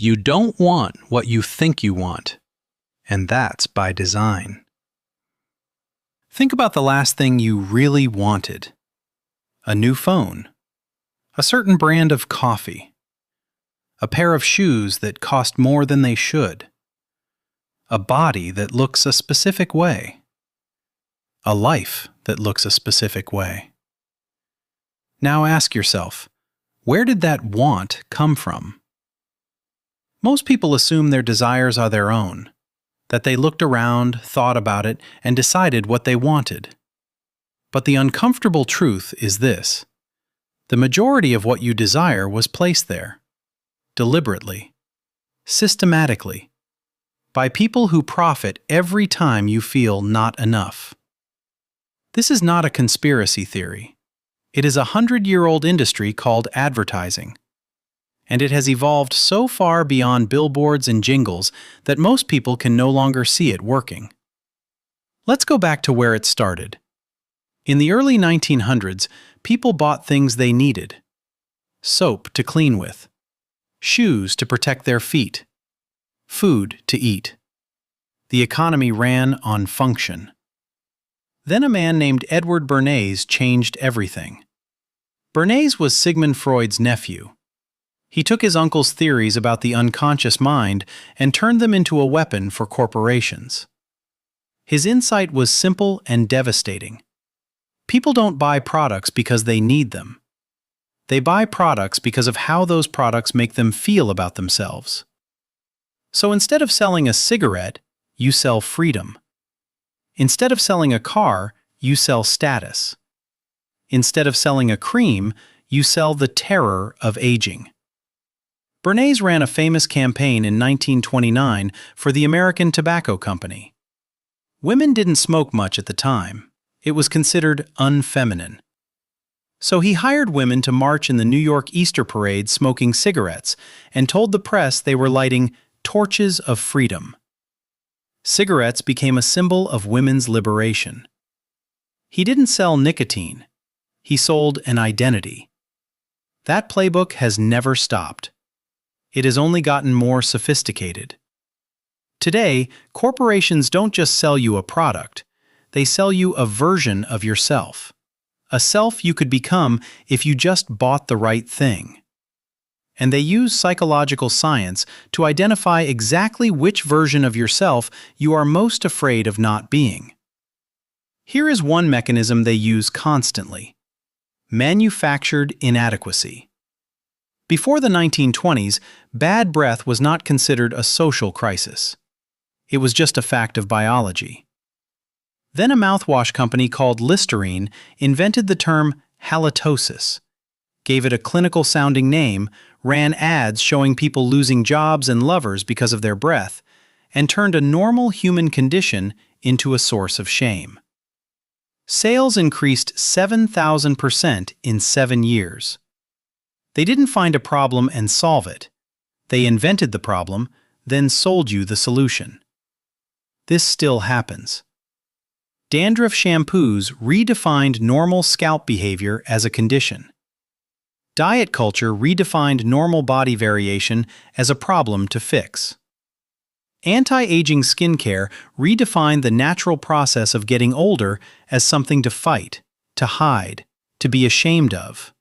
You don't want what you think you want, and that's by design. Think about the last thing you really wanted. A new phone, a certain brand of coffee, a pair of shoes that cost more than they should, a body that looks a specific way, a life that looks a specific way. Now ask yourself, where did that want come from? Most people assume their desires are their own, that they looked around, thought about it, and decided what they wanted. But the uncomfortable truth is this: the majority of what you desire was placed there, deliberately, systematically, by people who profit every time you feel not enough. This is not a conspiracy theory. It is a 100-year-old industry called advertising. And it has evolved so far beyond billboards and jingles that most people can no longer see it working. Let's go back to where it started. In the early 1900s, people bought things they needed: soap to clean with, shoes to protect their feet, food to eat. The economy ran on function. Then a man named Edward Bernays changed everything. Bernays was Sigmund Freud's nephew. He took his uncle's theories about the unconscious mind and turned them into a weapon for corporations. His insight was simple and devastating. People don't buy products because they need them. They buy products because of how those products make them feel about themselves. So instead of selling a cigarette, you sell freedom. Instead of selling a car, you sell status. Instead of selling a cream, you sell the terror of aging. Bernays ran a famous campaign in 1929 for the American Tobacco Company. Women didn't smoke much at the time. It was considered unfeminine. So he hired women to march in the New York Easter Parade smoking cigarettes and told the press they were lighting torches of freedom. Cigarettes became a symbol of women's liberation. He didn't sell nicotine. He sold an identity. That playbook has never stopped. It has only gotten more sophisticated. Today, corporations don't just sell you a product, they sell you a version of yourself. A self you could become if you just bought the right thing. And they use psychological science to identify exactly which version of yourself you are most afraid of not being. Here is one mechanism they use constantly: manufactured inadequacy. Before the 1920s, bad breath was not considered a social crisis. It was just a fact of biology. Then a mouthwash company called Listerine invented the term halitosis, gave it a clinical-sounding name, ran ads showing people losing jobs and lovers because of their breath, and turned a normal human condition into a source of shame. Sales increased 7,000% in 7 years. They didn't find a problem and solve it. They invented the problem, then sold you the solution. This still happens. Dandruff shampoos redefined normal scalp behavior as a condition. Diet culture redefined normal body variation as a problem to fix. Anti-aging skincare redefined the natural process of getting older as something to fight, to hide, to be ashamed of.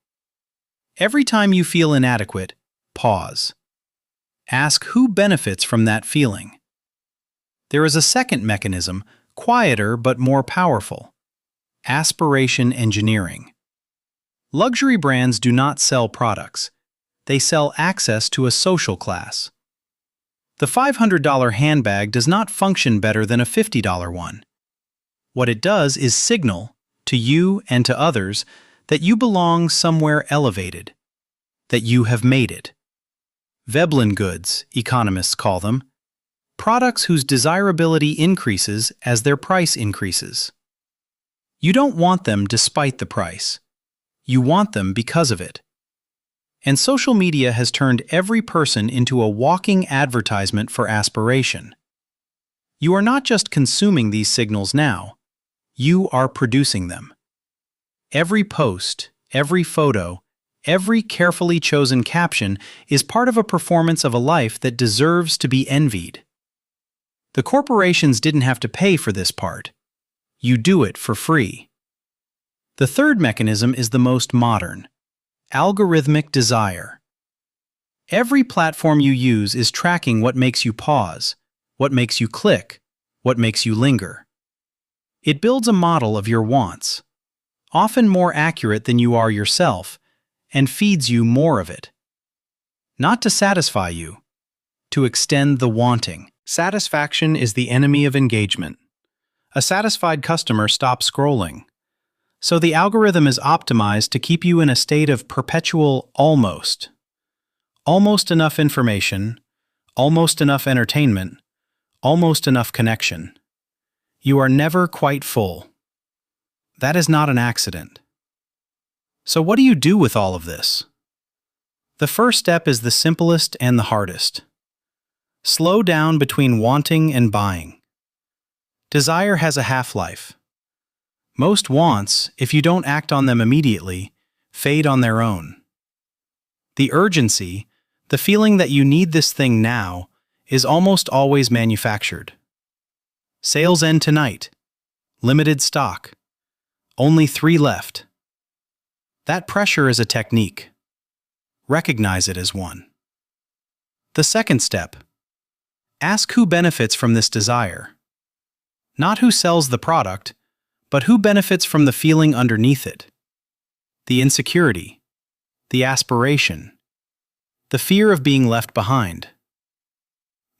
Every time you feel inadequate, pause. Ask who benefits from that feeling. There is a second mechanism, quieter but more powerful: aspiration engineering. Luxury brands do not sell products. They sell access to a social class. The $500 handbag does not function better than a $50 one. What it does is signal, to you and to others, that you belong somewhere elevated, that you have made it. Veblen goods, economists call them, products whose desirability increases as their price increases. You don't want them despite the price. You want them because of it. And social media has turned every person into a walking advertisement for aspiration. You are not just consuming these signals now, you are producing them. Every post, every photo, Every carefully chosen caption is part of a performance of a life that deserves to be envied. The corporations didn't have to pay for this part. You do it for free. The third mechanism is the most modern: algorithmic desire. Every platform you use is tracking what makes you pause, what makes you click, what makes you linger. It builds a model of your wants, often more accurate than you are yourself, and feeds you more of it. Not to satisfy you, to extend the wanting. Satisfaction is the enemy of engagement. A satisfied customer stops scrolling. So the algorithm is optimized to keep you in a state of perpetual almost. Almost enough information, almost enough entertainment, almost enough connection. You are never quite full. That is not an accident. So what do you do with all of this? The first step is the simplest and the hardest. Slow down between wanting and buying. Desire has a half-life. Most wants, if you don't act on them immediately, fade on their own. The urgency, the feeling that you need this thing now, is almost always manufactured. Sales end tonight. Limited stock. Only 3 left. That pressure is a technique. Recognize it as one. The second step: ask who benefits from this desire. Not who sells the product, but who benefits from the feeling underneath it. The insecurity, the aspiration, the fear of being left behind.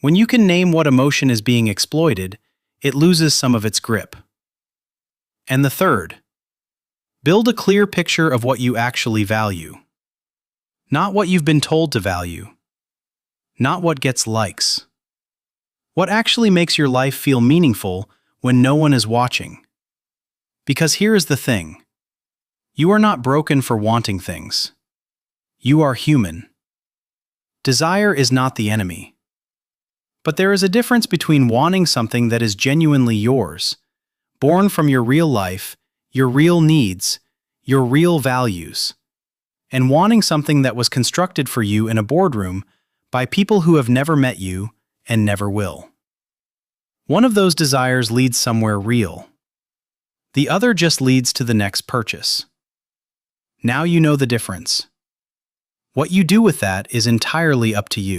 When you can name what emotion is being exploited, it loses some of its grip. And the third: build a clear picture of what you actually value. Not what you've been told to value. Not what gets likes. What actually makes your life feel meaningful when no one is watching. Because here is the thing. You are not broken for wanting things. You are human. Desire is not the enemy. But there is a difference between wanting something that is genuinely yours, born from your real life, your real needs, your real values, and wanting something that was constructed for you in a boardroom by people who have never met you and never will. One of those desires leads somewhere real. The other just leads to the next purchase. Now you know the difference. What you do with that is entirely up to you.